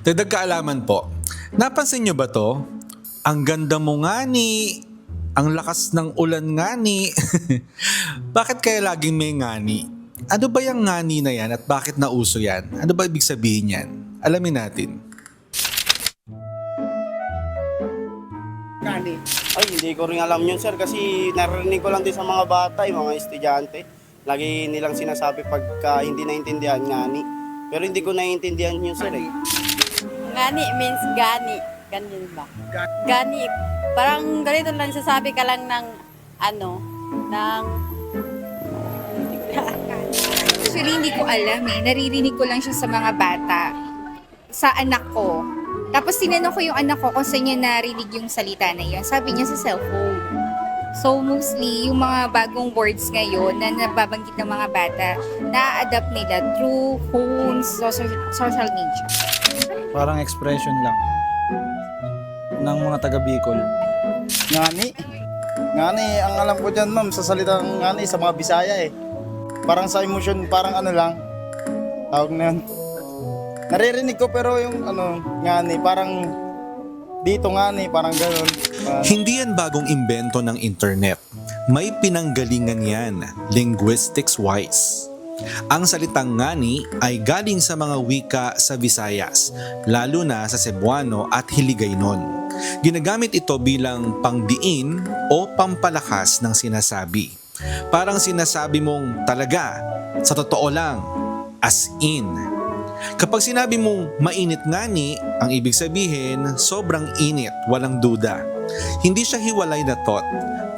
Dagdag kaalaman po, napansin nyo ba to? Ang ganda mo nga ni, ang lakas ng ulan nga ni. Bakit kaya laging may ngani? Ano ba yung ngani na yan at bakit nauso yan? Ano ba ibig sabihin yan? Alamin natin. Gani. Ay, hindi ko rin alam yun, sir, kasi narinig ko lang din sa mga bata, yung mga estudyante. Lagi nilang sinasabi pagka hindi naintindihan, ngani. Pero hindi ko naintindihan yun, sir, eh. Ngani means gani. Ganyan ba? Gani. Parang ganito lang, sasabi ka lang ng Actually, hindi ko alam eh. Naririnig ko lang siya sa mga bata. Sa anak ko. Tapos tinanong ko yung anak ko kung saan niya narinig yung salita na yun. Sabi niya sa cellphone. So mostly, yung mga bagong words ngayon na nababanggit ng mga bata, na-adapt nila through phones, social media. Parang expression lang ng mga taga Bicol. Ngani. Ngani, ang alam ko dyan, ma'am, sa salitang ngani, sa mga Bisaya eh. Parang sa emotion, parang ano lang. Tawag na yun. Naririnig ko pero yung ngani, parang dito ngani, parang gano'n. Hindi yan bagong imbento ng internet. May pinanggalingan yan, linguistics-wise. Ang salitang ngani ay galing sa mga wika sa Visayas, lalo na sa Cebuano at Hiligaynon. Ginagamit ito bilang pangdiin o pampalakas ng sinasabi. Parang sinasabi mong talaga, sa totoo lang, as in. Kapag sinabi mong mainit ngani, ang ibig sabihin sobrang init, walang duda. Hindi siya hiwalay na thought,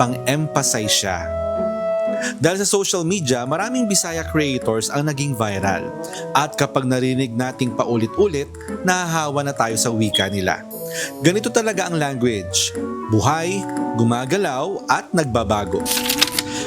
pang-emphasize siya. Dahil sa social media, maraming Bisaya creators ang naging viral. At kapag narinig nating paulit-ulit, nahahawa na tayo sa wika nila. Ganito talaga ang language. Buhay, gumagalaw at nagbabago.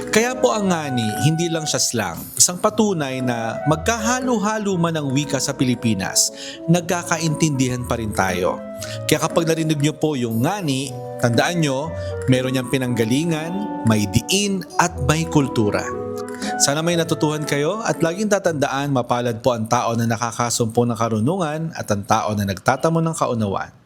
Kaya po ang ngani, hindi lang siya slang. Isang patunay na magkahalo-halo man ang wika sa Pilipinas, nagkakaintindihan pa rin tayo. Kaya kapag narinig nyo po yung ngani, tandaan nyo, meron niyang pinanggalingan, may diin at may kultura. Sana may natutuhan kayo at laging tatandaan mapalad po ang tao na nakakasumpong ng karunungan at ang tao na nagtatamo ng kaunawaan.